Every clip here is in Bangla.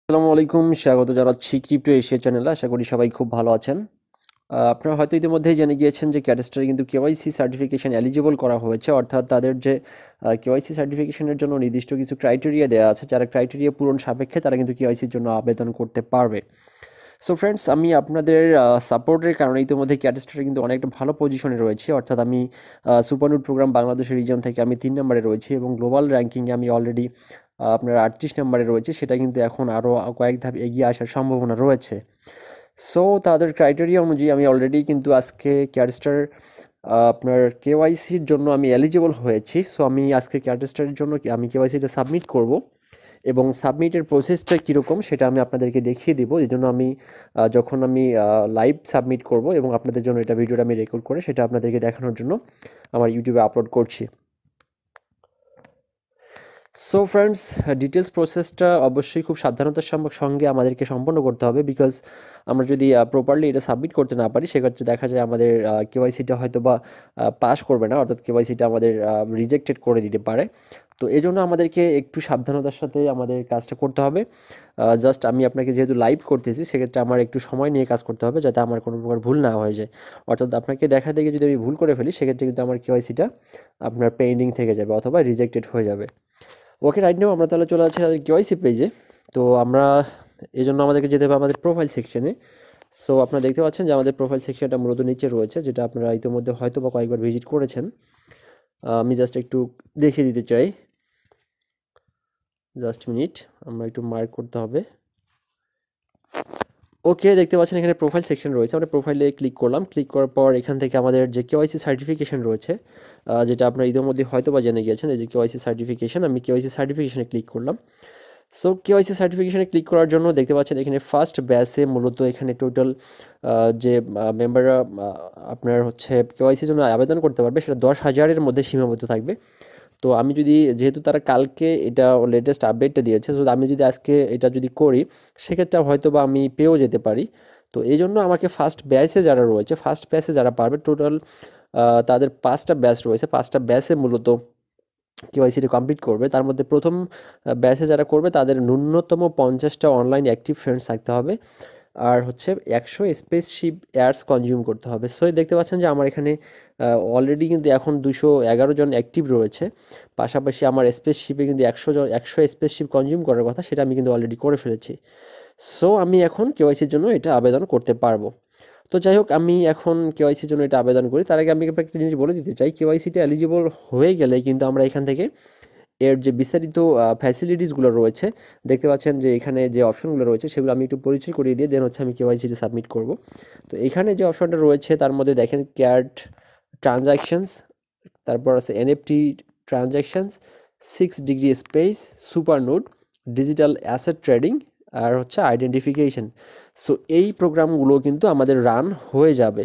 আসসালামু আলাইকুম, স্বাগত জানাচ্ছি ক্রিপ্টো এশিয়া চ্যানেলে। আশা করি সবাই খুব ভালো আছেন। আপনারা হয়তো ইতিমধ্যেই জেনে গিয়েছেন যে ক্যাডেস্টারে কিন্তু কেওয়াইসি সার্টিফিকেশন এলিজিবল করা হয়েছে, অর্থাৎ তাদের যে কেওয়াইসি সার্টিফিকেশনের জন্য নির্দিষ্ট কিছু ক্রাইটেরিয়া দেওয়া আছে, যারা ক্রাইটেরিয়া পূরণ সাপেক্ষে তারা কিন্তু কেওয়াইসির জন্য আবেদন করতে পারবে। সো ফ্রেন্ডস, আমি আপনাদের সাপোর্টের কারণে ইতিমধ্যে ক্যাডেস্টারে কিন্তু অনেকটা ভালো পজিশনে রয়েছি, অর্থাৎ আমি সুপারনুট প্রোগ্রাম বাংলাদেশের রিজন থেকে আমি 3 নম্বরে রয়েছি এবং গ্লোবাল র্যাঙ্কিংয়ে আমি অলরেডি আপনার 38 নম্বরে রয়েছে। সেটা কিন্তু এখন আরও কয়েক ধাপ এগিয়ে আসার সম্ভাবনা রয়েছে। সো তাদের ক্রাইটেরিয়া অনুযায়ী আমি অলরেডি কিন্তু আজকে ক্যাডস্টার আপনার কেওয়াইসির জন্য আমি এলিজিবল হয়েছি। সো আমি আজকে ক্যাডস্টারের জন্য আমি কেওয়াইসিটা সাবমিট করব এবং সাবমিটের প্রসেসটা কীরকম সেটা আমি আপনাদেরকে দেখিয়ে দেবো। এই জন্য আমি যখন আমি লাইভ সাবমিট করব এবং আপনাদের জন্য এটা ভিডিওটা আমি রেকর্ড করে সেটা আপনাদেরকে দেখানোর জন্য আমার ইউটিউবে আপলোড করছি। সো ফ্রেন্ডস, ডিটেলস প্রসেসটা অবশ্যই খুব সাবধানতার সঙ্গে আমাদেরকে সম্পন্ন করতে হবে, বিকজ আমরা যদি প্রপারলি এটা সাবমিট করতে না পারি সেক্ষেত্রে দেখা যায় আমাদের কেওয়াইসিটা হয়তো বা পাস করবে না, অর্থাৎ কেওয়াইসিটা আমাদের রিজেক্টেড করে দিতে পারে। তো এই জন্য আমাদেরকে একটু সাবধানতার সাথে আমাদের কাজটা করতে হবে। জাস্ট আমি আপনাকে যেহেতু লাইভ করতেছি সেক্ষেত্রে আমার একটু সময় নিয়ে কাজ করতে হবে যাতে আমার কোনো প্রকার ভুল না হয়ে যায়। অর্থাৎ আপনাকে দেখা দেখে যদি আমি ভুল করে ফেলি সেক্ষেত্রে কিন্তু আমার কেওয়াইসিটা আপনার পেন্ডিং থেকে যাবে অথবা রিজেক্টেড হয়ে যাবে। ওকে, রাইট নাও আমরা তাহলে চলে যাচ্ছি তাদের কেওয়াইসি পেজে। তো আমরা এই জন্য আমাদেরকে যেতে হবে আমাদের প্রোফাইল সেকশনে। সো আপনারা দেখতে পাচ্ছেন যে আমাদের প্রোফাইল সেকশনটা মূলত নিচে রয়েছে, যেটা আপনারা ইতিমধ্যে হয়তো বা কয়েকবার ভিজিট করেছেন। আমি জাস্ট একটু দেখিয়ে দিতে চাই, জাস্ট মিনিট, আমরা একটু মার্ক করতে হবে। ওকে, দেখতে পাচ্ছেন এখানে প্রোফাইল সেকশন রয়েছে। আমরা প্রোফাইলে ক্লিক করলাম, ক্লিক করার পর এখান থেকে আমাদের যে কেওয়াইসি সার্টিফিকেশন রয়েছে, যেটা আপনারা ইতিমধ্যে হয়তো বা জেনে গিয়েছেন, এই যে কেওয়াইসি সার্টিফিকেশন, আমি কেওয়াইসি সার্টিফিকেশনে ক্লিক করলাম। সো কেওয়াইসি সার্টিফিকেশনে ক্লিক করার জন্য দেখতে পাচ্ছেন এখানে ফার্স্ট ব্যাচে মূলত এখানে টোটাল যে মেম্বাররা আপনার হচ্ছে কেওয়াইসির জন্য আবেদন করতে পারবে সেটা 10,000-এর মধ্যে সীমাবদ্ধ থাকবে। তো আমি যদি, যেহেতু তারা কালকে এটা লেটেস্ট আপডেটটা দিয়েছে, তো আমি যদি আজকে এটা যদি করি সেক্ষেত্রে হয়তো বা আমি পেয়েও যেতে পারি। তো এই জন্য আমাকে ফার্স্ট ব্যাচে যারা রয়েছে, ফার্স্ট ব্যাচে যারা পারবে, টোটাল তাদের 5টা ব্যাচ রয়েছে, 5টা ব্যাচে মূলত কেওয়াইসিটা কমপ্লিট করবে। তার মধ্যে প্রথম ব্যাচে যারা করবে তাদের ন্যূনতম 50টা অনলাইন অ্যাক্টিভ ফ্রেন্ডস থাকতে হবে, আর হচ্ছে 100 স্পেসশিপ অ্যাডস কনজিউম করতে হবে। সো দেখতে পাচ্ছেন যে আমার এখানে অলরেডি কিন্তু এখন 211 জন অ্যাক্টিভ রয়েছে। পাশাপাশি আমার স্পেসশিপে কিন্তু 100 স্পেসশিপ কনজিউম করার কথা, সেটা আমি কিন্তু অলরেডি করে ফেলেছি। সো আমি এখন কেওয়াইসির জন্য এটা আবেদন করতে পারবো। তো যাই হোক, আমি এখন কেওয়াইসির জন্য এটা আবেদন করি। তার আগে আমি আপনাকে একটা জিনিস বলে দিতে চাই, কেওয়াইসিটা এলিজিবল হয়ে গেলে কিন্তু আমরা এখান থেকে এর যে বিস্তারিত ফ্যাসিলিটিসগুলো রয়েছে, দেখতে পাচ্ছেন যে এখানে যে অপশনগুলো রয়েছে সেগুলো আমি একটু পরিচয় করিয়ে দিয়ে দেন হচ্ছে আমি কেওয়াইসিটা সাবমিট করব। তো এখানে যে অপশনটা রয়েছে তার মধ্যে দেখেন ক্যাট ট্রানজ্যাকশনস, তারপর আছে NFT transactions, 6 degree space, super node, digital asset trading, আর হচ্ছে আইডেন্টিফিকেশন। সো এই প্রোগ্রামগুলো কিন্তু আমাদের রান হয়ে যাবে।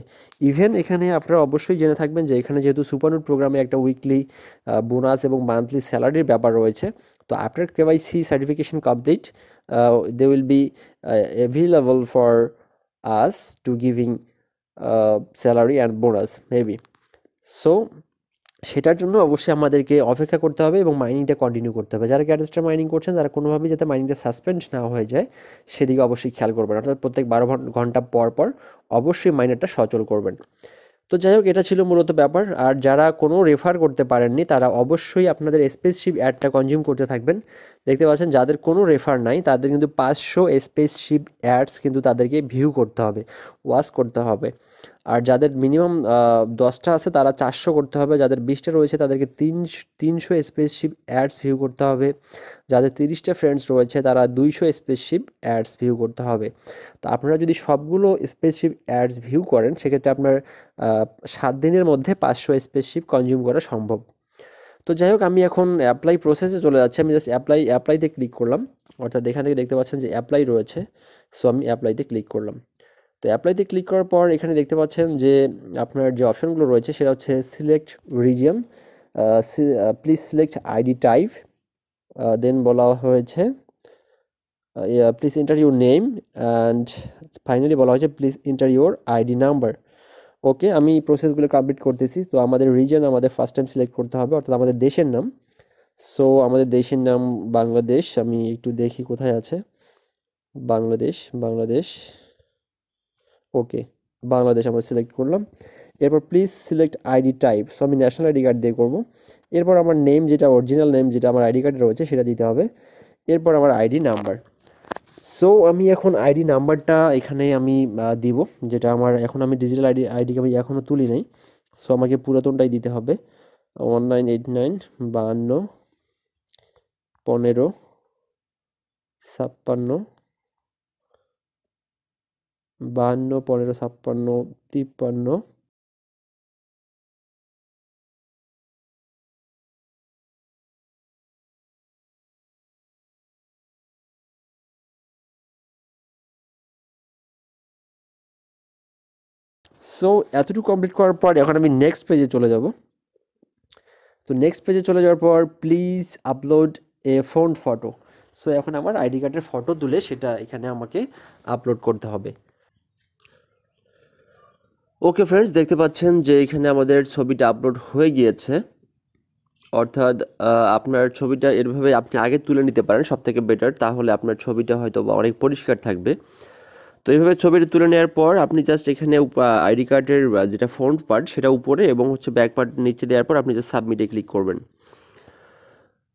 ইভেন এখানে আপনারা অবশ্যই জেনে থাকবেন যে এখানে যেহেতু সুপারনুট প্রোগ্রামে একটা উইকলি বোনাস এবং মান্থলি স্যালারির ব্যাপার রয়েছে। তো after KYC certification complete, they will be available for us to giving salary and bonus maybe. So সেটার জন্য অবশ্যই আমাদেরকে অপেক্ষা করতে হবে এবং মাইনিংটা কন্টিনিউ করতে হবে। যারা ক্যাডেস্টার মাইনিং করছেন তারা কোনোভাবেই যাতে মাইনিংটা সাসপেন্ড না হয়ে যায় সেদিকে অবশ্যই খেয়াল করবেন, অর্থাৎ প্রত্যেক 12 ঘন্টা পর পর অবশ্যই মাইনারটা সচল করবেন। তো যাই হোক, এটা ছিল মূলত ব্যাপার। আর যারা কোনো রেফার করতে পারেননি তারা অবশ্যই আপনাদের স্পেসশিপ অ্যাডটা কনজিউম করতে থাকবেন। দেখতে পাচ্ছেন যাদের কোনো রেফার নাই তাদের কিন্তু 500 স্পেসশিপ অ্যাডস কিন্তু তাদেরকে ভিউ করতে হবে, ওয়াচ করতে হবে। আর যাদের মিনিমাম 10টা আছে তারা 400 করতে হবে, যাদের 20টা রয়েছে তাদেরকে 300 স্পেসশিপ অ্যাডস ভিউ করতে হবে, যাদের 30টা ফ্রেন্ডস রয়েছে তারা 200 স্পেসশিপ অ্যাডস ভিউ করতে হবে। তো আপনারা যদি সবগুলো স্পেসশিপ অ্যাডস ভিউ করেন সেক্ষেত্রে আপনার 7 দিনের মধ্যে 500 স্পেসশিপ কনজিউম করা সম্ভব। তো যাই হোক, আমি এখন অ্যাপ্লাই প্রসেসে চলে যাচ্ছি। আমি জাস্ট অ্যাপ্লাইতে ক্লিক করলাম, অর্থাৎ এখান থেকে দেখতে পাচ্ছেন যে অ্যাপ্লাই রয়েছে। সো আমি অ্যাপ্লাইতে ক্লিক করলাম। তো অ্যাপ্লাইতে ক্লিক করার পর এখানে দেখতে পাচ্ছেন যে আপনার যে অপশনগুলো রয়েছে সেটা হচ্ছে select region, please select ID type, then বলা হয়েছে please enter your name, and finally বলা হয়েছে please enter your ID number. Okay, আমি প্রসেসগুলো কমপ্লিট করতেছি। তো আমাদের রিজন আমাদের ফার্স্ট টাইম সিলেক্ট করতে হবে, অর্থাৎ আমাদের দেশের নাম। সো আমাদের দেশের নাম বাংলাদেশ, আমি একটু দেখি কোথায় আছে। বাংলাদেশ ওকে, বাংলাদেশ আমরা সিলেক্ট করলাম। এরপর please select ID type, so আমি ন্যাশনাল আইডি কার্ড দিয়ে করব। এরপর আমার নেম, যেটা অরিজিনাল নেম যেটা আমার আইডি কার্ডে রয়েছে সেটা দিতে হবে। এরপর আমার আইডি নাম্বার। সো আমি এখন আইডি নাম্বারটা এখানে আমি দিব, যেটা আমার এখন আমি ডিজিটাল আইডি আমি এখনও তুলি নাই। সো আমাকে পুরাতনটাই দিতে হবে। 1989 52 15 56 52 15 56 53। সো এতটুকু কমপ্লিট করার পর এখন আমি নেক্সট পেজে চলে যাব। তো নেক্সট পেজে চলে যাওয়ার পর please upload A front photo. So এখন আমার আইডি কার্ডের ফটো তুলে সেটা এখানে আমাকে আপলোড করতে হবে। ওকে ফ্রেন্ডস, দেখতে পাচ্ছেন যে এখানে আমাদের ছবিটা আপলোড হয়ে গিয়েছে। অর্থাৎ আপনার ছবিটা এভাবে আপনি আগে তুলে নিতে পারেন, সবথেকে বেটার, তাহলে আপনার ছবিটা হয়তো অনেক পরিষ্কার থাকবে। তো এইভাবে ছবিটা তুলে নেওয়ার পর আপনি জাস্ট এখানে আইডি কার্ডের যেটা ফ্রন্ট পার্ট সেটা উপরে এবং হচ্ছে ব্যাক পার্ট নিচে দেওয়ার পর আপনি জাস্ট সাবমিটে ক্লিক করবেন।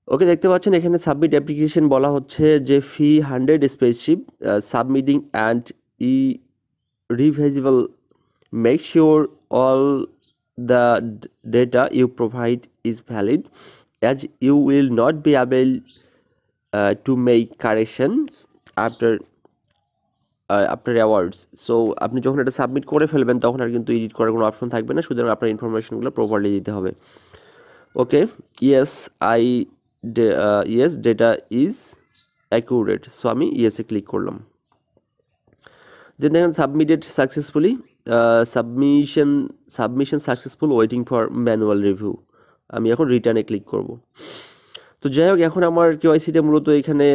ওকে, দেখতে পাচ্ছেন এখানে সাবমিট অ্যাপ্লিকেশন বলা হচ্ছে যে fee 100 spaceship submitting and reversible, make sure all the data you provide is valid as you will not be able to make corrections after awards. So আপনি যখন এটা সাবমিট করে ফেলবেন তখন আর কিন্তু এডিট করার কোনো অপশন থাকবে না, সুতরাং আপনার ইনফরমেশনগুলো প্রপারলি দিতে হবে। Okay, yes data is accurate, so আমি ইয়েসে ক্লিক করলাম। দেন দেখেন submitted successfully, submission successful, waiting for manual review. আমি এখন রিটার্নে ক্লিক করব। তো যাই হোক, এখন আমার কেওয়াইসিটা মূলত এখানে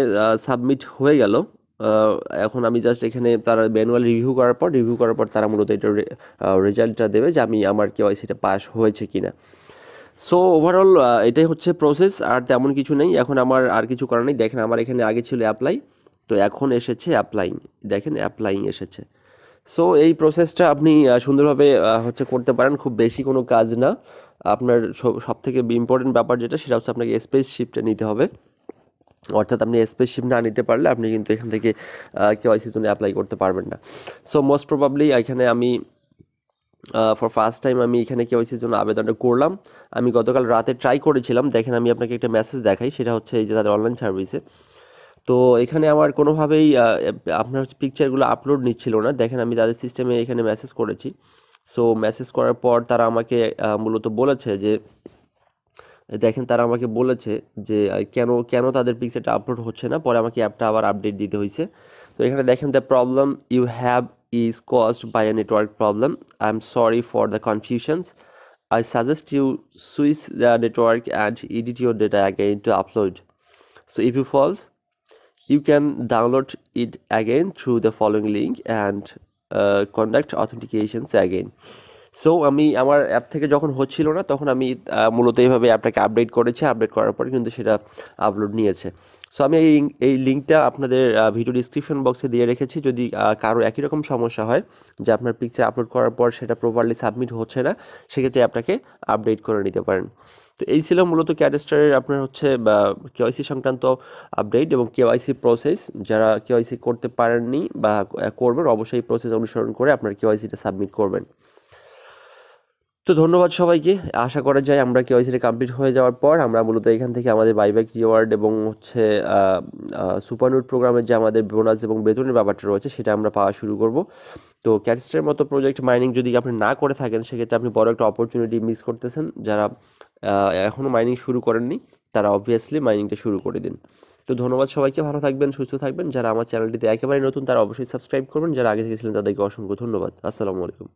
সাবমিট হয়ে গেল। এখন আমি জাস্ট এখানে তারা ম্যানুয়াল রিভিউ করার পর তারা মূলত এটার রেজাল্টটা দেবে যে আমার কেওয়াইসিটা পাস হয়েছে কিনা। সো ওভারঅল এটাই হচ্ছে প্রসেস, আর তেমন কিছু নেই। এখন আমার আর কিছু করার নেই। দেখেন আমার এখানে আগে ছিল অ্যাপ্লাই, তো এখন এসেছে অ্যাপ্লাইং, দেখেন অ্যাপ্লাইং এসেছে। সো এই প্রসেসটা আপনি সুন্দরভাবে হচ্ছে করতে পারেন, খুব বেশি কোনো কাজ না। আপনার সবথেকে ইম্পর্টেন্ট ব্যাপার যেটা, সেটা হচ্ছে আপনাকে স্পেসশিপটা নিতে হবে। অর্থাৎ আপনি স্পেসশিপ না নিতে পারলে আপনি কিন্তু এখান থেকে কেওয়াইসির জন্য অ্যাপ্লাই করতে পারবেন না। সো মোস্ট প্রবাবলি এখানে আমি ফর ফার্স্ট টাইম আমি এখানে কেওয়াইসির জন্য আবেদনটা করলাম। আমি গতকাল রাতে ট্রাই করেছিলাম। দেখেন আমি আপনাকে একটা মেসেজ দেখাই, সেটা হচ্ছে এই যে তাদের অনলাইন সার্ভিসে। তো এখানে আমার কোনোভাবেই আপনার হচ্ছে পিকচারগুলো আপলোড নিচ্ছিল না। দেখেন আমি তাদের সিস্টেমে এখানে মেসেজ করেছি। সো মেসেজ করার পর তারা আমাকে মূলত বলেছে যে, দেখেন তারা আমাকে বলেছে যে কেন তাদের পিকচারটা আপলোড হচ্ছে না। পরে আমাকে অ্যাপটা আবার আপডেট দিতে হয়েছে। তো এখানে দেখেন, the problem you have is caused by a network problem. I'm sorry for the confusions. I suggest you switch the network and edit your data again to upload. So if you false, you can download it again through the following link and conduct authentications again. So আমি আমার অ্যাপ থেকে যখন হচ্ছিল না তখন আমি মূলত এইভাবে অ্যাপটাকে আপডেট করেছি। আপডেট করার পর কিন্তু সেটা আপলোড নিয়েছে। সো আমি এই লিঙ্কটা আপনাদের ভিডিও ডিসক্রিপশন বক্সে দিয়ে রেখেছি। যদি কারো একই রকম সমস্যা হয় যে আপনার পিকচার আপলোড করার পর সেটা প্রপারলি সাবমিট হচ্ছে না, সেক্ষেত্রে অ্যাপটাকে আপডেট করে নিতে পারেন। তো এই ছিল মূলত ক্যাডস্টারের আপনার হচ্ছে কেওয়াইসি সংক্রান্ত আপডেট এবং কেওয়াইসি প্রসেস। যারা কেওয়াইসি করতে পারেননি বা করবেন, অবশ্যই প্রসেস অনুসরণ করে আপনার কেওয়াইসিটা সাবমিট করবেন। তো ধন্যবাদ সবাইকে। আশা করা যায় আমরা কেওয়াইসিটা কমপ্লিট হয়ে যাওয়ার পর আমরা মূলত এখান থেকে আমাদের বাইব্যাক রিওয়ার্ড এবং হচ্ছে সুপারনুট প্রোগ্রামের যে আমাদের বোনাস এবং বেতনের ব্যাপারটা রয়েছে সেটা আমরা পাওয়া শুরু করব। তো ক্যাডস্টারের মতো প্রজেক্ট মাইনিং যদি আপনি না করে থাকেন, সেক্ষেত্রে আপনি বড় একটা অপরচুনিটি মিস করতেছেন। যারা এখনও মাইনিং শুরু করেননি তারা অবভিয়াসলি মাইনিংটা শুরু করে দিন। তো ধন্যবাদ সবাইকে, ভালো থাকবেন, সুস্থ থাকবেন। যারা আমার চ্যানেলটিতে একেবারে নতুন তারা অবশ্যই সাবস্ক্রাইব করবেন। যারা আগে থেকে ছিলেন তাদেরকে অসংখ্য ধন্যবাদ। আসসালামু আলাইকুম।